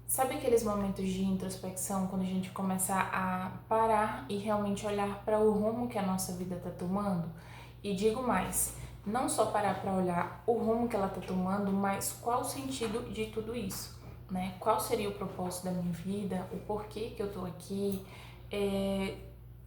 Sabe aqueles momentos de introspecção, quando a gente começa a parar e realmente olhar para o rumo que a nossa vida está tomando? E digo mais, não só parar para olhar o rumo que ela está tomando, mas qual o sentido de tudo isso, né? Qual seria o propósito da minha vida, o porquê que eu estou aqui,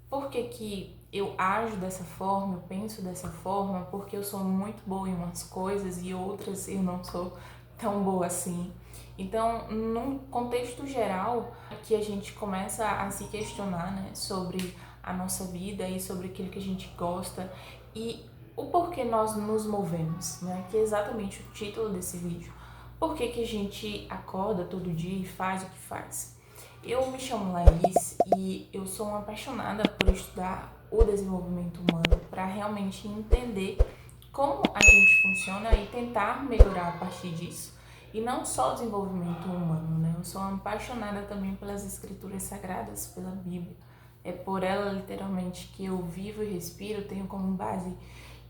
por que eu ajo dessa forma, eu penso dessa forma, porque eu sou muito boa em umas coisas e outras eu não sou tão boa assim. Então, num contexto geral, que a gente começa a se questionar, né, sobre a nossa vida e sobre aquilo que a gente gosta e o porquê nós nos movemos, né, que é exatamente o título desse vídeo. Por que a gente acorda todo dia e faz o que faz? Eu me chamo Laís e eu sou uma apaixonada por estudar o desenvolvimento humano para realmente entender como a gente funciona e tentar melhorar a partir disso. E não só o desenvolvimento humano, né? Eu sou uma apaixonada também pelas escrituras sagradas, pela Bíblia. É por ela, literalmente, que eu vivo e respiro, tenho como base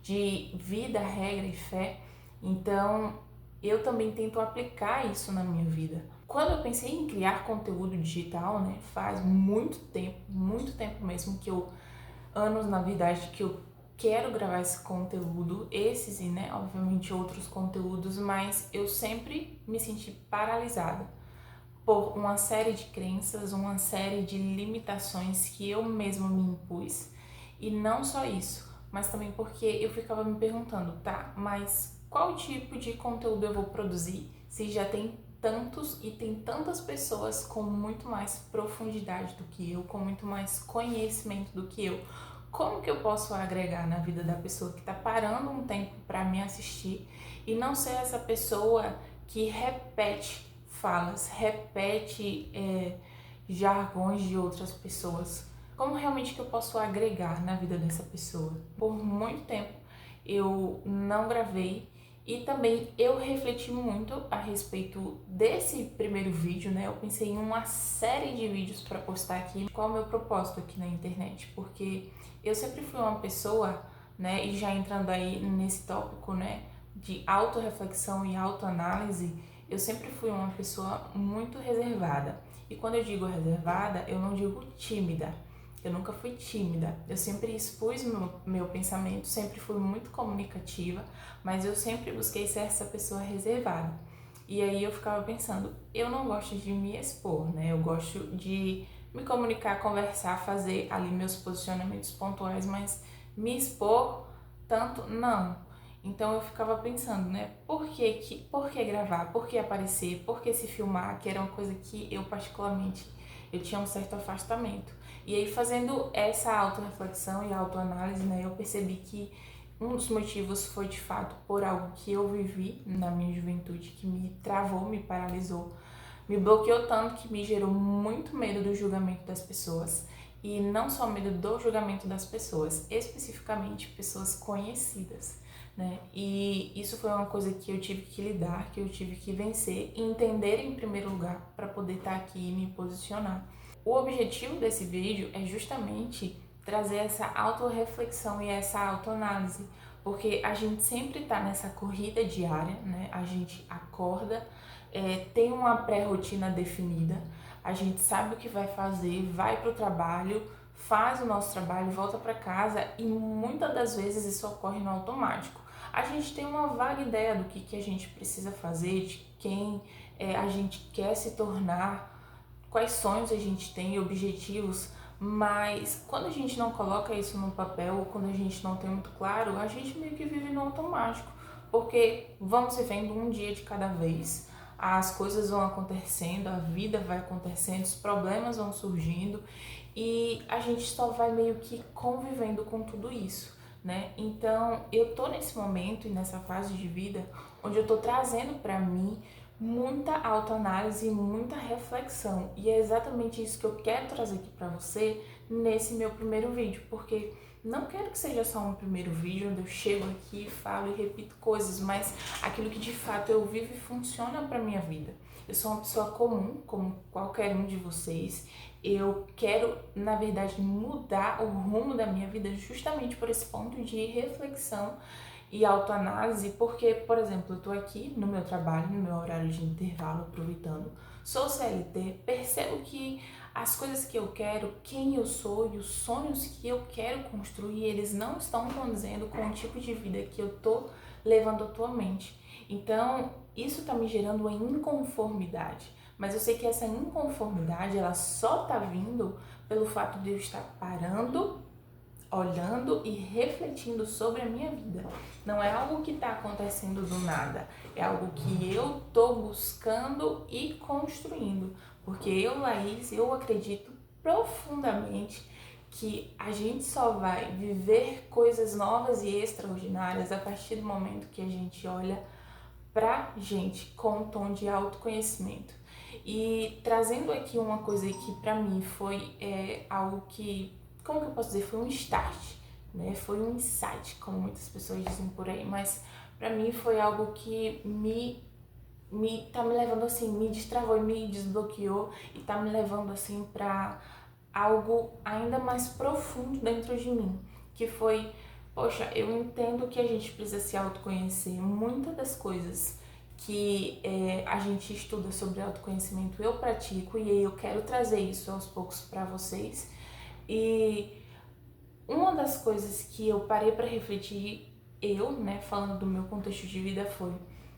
de vida, regra e fé. Então, eu também tento aplicar isso na minha vida. Quando eu pensei em criar conteúdo digital, né, faz muito tempo mesmo que eu, anos na verdade, que eu quero gravar esse conteúdo, esses e, né, obviamente outros conteúdos, mas eu sempre me senti paralisada por uma série de crenças, uma série de limitações que eu mesma me impus. E não só isso, mas também porque eu ficava me perguntando, tá, mas qual tipo de conteúdo eu vou produzir se já tem tantos e tem tantas pessoas com muito mais profundidade do que eu, com muito mais conhecimento do que eu? Como que eu posso agregar na vida da pessoa que está parando um tempo para me assistir e não ser essa pessoa que repete falas, repete jargões de outras pessoas? Como realmente que eu posso agregar na vida dessa pessoa? Por muito tempo eu não gravei e também eu refleti muito a respeito desse primeiro vídeo, né? Eu pensei em uma série de vídeos para postar aqui. Qual é o meu propósito aqui na internet? Porque eu sempre fui uma pessoa, né? E já entrando aí nesse tópico, né? De autorreflexão e autoanálise, eu sempre fui uma pessoa muito reservada. E quando eu digo reservada, eu não digo tímida. Eu nunca fui tímida. Eu sempre expus meu pensamento, sempre fui muito comunicativa, mas eu sempre busquei ser essa pessoa reservada. E aí eu ficava pensando, eu não gosto de me expor, né? Eu gosto de me comunicar, conversar, fazer ali meus posicionamentos pontuais, mas me expor tanto, não. Então eu ficava pensando, né, por que gravar, por que aparecer, por que se filmar, que era uma coisa que eu particularmente, eu tinha um certo afastamento. E aí fazendo essa autorreflexão e autoanálise, né, eu percebi que um dos motivos foi de fato por algo que eu vivi na minha juventude, que me travou, me paralisou, me bloqueou tanto que me gerou muito medo do julgamento das pessoas. E não só medo do julgamento das pessoas, especificamente pessoas conhecidas, né? E isso foi uma coisa que eu tive que lidar, que eu tive que vencer e entender em primeiro lugar para poder estar aqui e me posicionar. O objetivo desse vídeo é justamente trazer essa autorreflexão e essa autoanálise, porque a gente sempre está nessa corrida diária, né? A gente acorda, tem uma pré-rotina definida, a gente sabe o que vai fazer, vai para o trabalho, faz o nosso trabalho, volta para casa e muitas das vezes isso ocorre no automático. A gente tem uma vaga ideia do que a gente precisa fazer, de quem a gente quer se tornar, quais sonhos a gente tem, objetivos, mas quando a gente não coloca isso no papel, ou quando a gente não tem muito claro, a gente meio que vive no automático, porque vamos vivendo um dia de cada vez, as coisas vão acontecendo, a vida vai acontecendo, os problemas vão surgindo e a gente só vai meio que convivendo com tudo isso, né? Então eu tô nesse momento e nessa fase de vida onde eu tô trazendo para mim muita autoanálise e muita reflexão. E é exatamente isso que eu quero trazer aqui para você nesse meu primeiro vídeo, porque não quero que seja só um primeiro vídeo onde eu chego aqui, falo e repito coisas, mas aquilo que de fato eu vivo e funciona para minha vida. Eu sou uma pessoa comum, como qualquer um de vocês. Eu quero, na verdade, mudar o rumo da minha vida justamente por esse ponto de reflexão e autoanálise, porque, por exemplo, eu tô aqui no meu trabalho, no meu horário de intervalo, aproveitando, sou CLT, percebo que as coisas que eu quero, quem eu sou e os sonhos que eu quero construir, eles não estão condizendo com o tipo de vida que eu tô levando atualmente. Então, isso tá me gerando uma inconformidade. Mas eu sei que essa inconformidade, ela só tá vindo pelo fato de eu estar parando, olhando e refletindo sobre a minha vida. Não é algo que está acontecendo do nada, é algo que eu estou buscando e construindo. Porque eu, Laís, eu acredito profundamente que a gente só vai viver coisas novas e extraordinárias a partir do momento que a gente olha pra gente com um tom de autoconhecimento. E trazendo aqui uma coisa que pra mim foi algo que, como que eu posso dizer, foi um start, né? Foi um insight, como muitas pessoas dizem por aí, mas pra mim foi algo que tá me levando assim, me destravou e me desbloqueou e tá me levando assim pra algo ainda mais profundo dentro de mim, que foi, poxa, eu entendo que a gente precisa se autoconhecer. Muitas das coisas que a gente estuda sobre autoconhecimento eu pratico e aí eu quero trazer isso aos poucos para vocês. E uma das coisas que eu parei para refletir, eu, né, falando do meu contexto de vida, foi: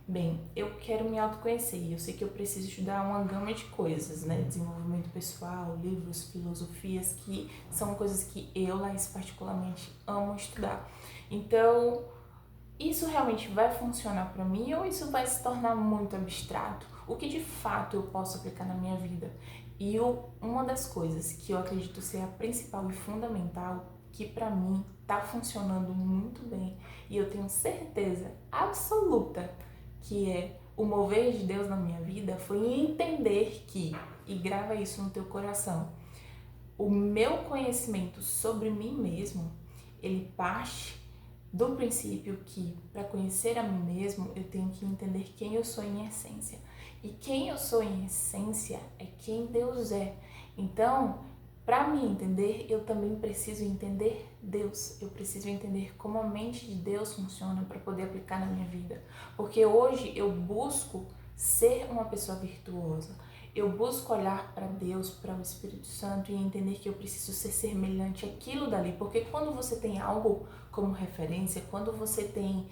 bem, eu quero me autoconhecer e eu sei que eu preciso estudar uma gama de coisas, né? Desenvolvimento pessoal, livros, filosofias, que são coisas que eu, Laís, particularmente amo estudar. Então, isso realmente vai funcionar para mim ou isso vai se tornar muito abstrato? O que de fato eu posso aplicar na minha vida? E uma das coisas que eu acredito ser a principal e fundamental, que para mim tá funcionando muito bem e eu tenho certeza absoluta que é o mover de Deus na minha vida, foi entender que, e grava isso no teu coração, o meu conhecimento sobre mim mesmo, ele parte do princípio que, para conhecer a mim mesmo, eu tenho que entender quem eu sou em essência. E quem eu sou em essência é quem Deus é. Então, para me entender, eu também preciso entender Deus. Eu preciso entender como a mente de Deus funciona para poder aplicar na minha vida. Porque hoje eu busco ser uma pessoa virtuosa. Eu busco olhar para Deus, para o Espírito Santo e entender que eu preciso ser semelhante àquilo dali. Porque quando você tem algo como referência, quando você tem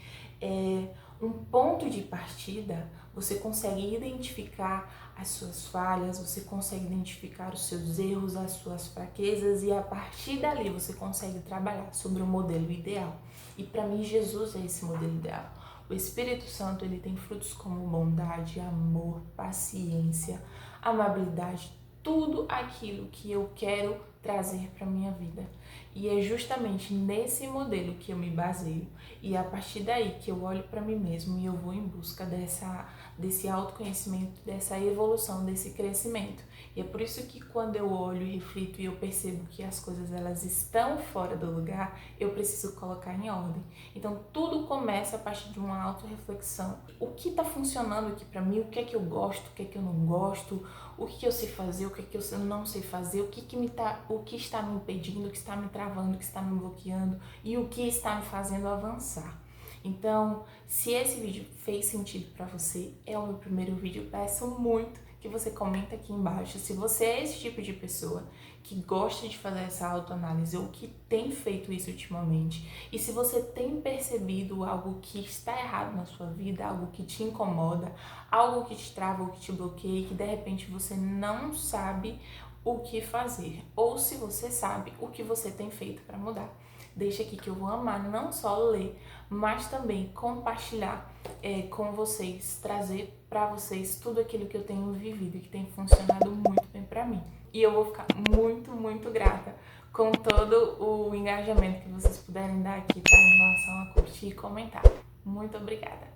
um ponto de partida, você consegue identificar as suas falhas, você consegue identificar os seus erros, as suas fraquezas e a partir dali você consegue trabalhar sobre o modelo ideal. E para mim Jesus é esse modelo ideal. O Espírito Santo, ele tem frutos como bondade, amor, paciência, amabilidade, tudo aquilo que eu quero trazer para minha vida. E é justamente nesse modelo que eu me baseio e é a partir daí que eu olho para mim mesmo e eu vou em busca desse autoconhecimento, dessa evolução, desse crescimento. E é por isso que quando eu olho e reflito e eu percebo que as coisas elas estão fora do lugar, eu preciso colocar em ordem. Então tudo começa a partir de uma autorreflexão. O que está funcionando aqui para mim? O que é que eu gosto? O que é que eu não gosto? O que eu sei fazer? O que é que eu não sei fazer? O que está me impedindo? O que está me travando? O que está me bloqueando? E o que está me fazendo avançar? Então, se esse vídeo fez sentido para você, é o meu primeiro vídeo, peço muito que você comenta aqui embaixo se você é esse tipo de pessoa que gosta de fazer essa autoanálise ou que tem feito isso ultimamente. E se você tem percebido algo que está errado na sua vida, algo que te incomoda, algo que te trava ou que te bloqueia, que de repente você não sabe o que fazer, ou se você sabe o que você tem feito para mudar. Deixa aqui que eu vou amar não só ler, mas também compartilhar com vocês, trazer para vocês tudo aquilo que eu tenho vivido e que tem funcionado muito bem para mim. E eu vou ficar muito, muito grata com todo o engajamento que vocês puderem dar aqui, tá? Em relação a curtir e comentar. Muito obrigada!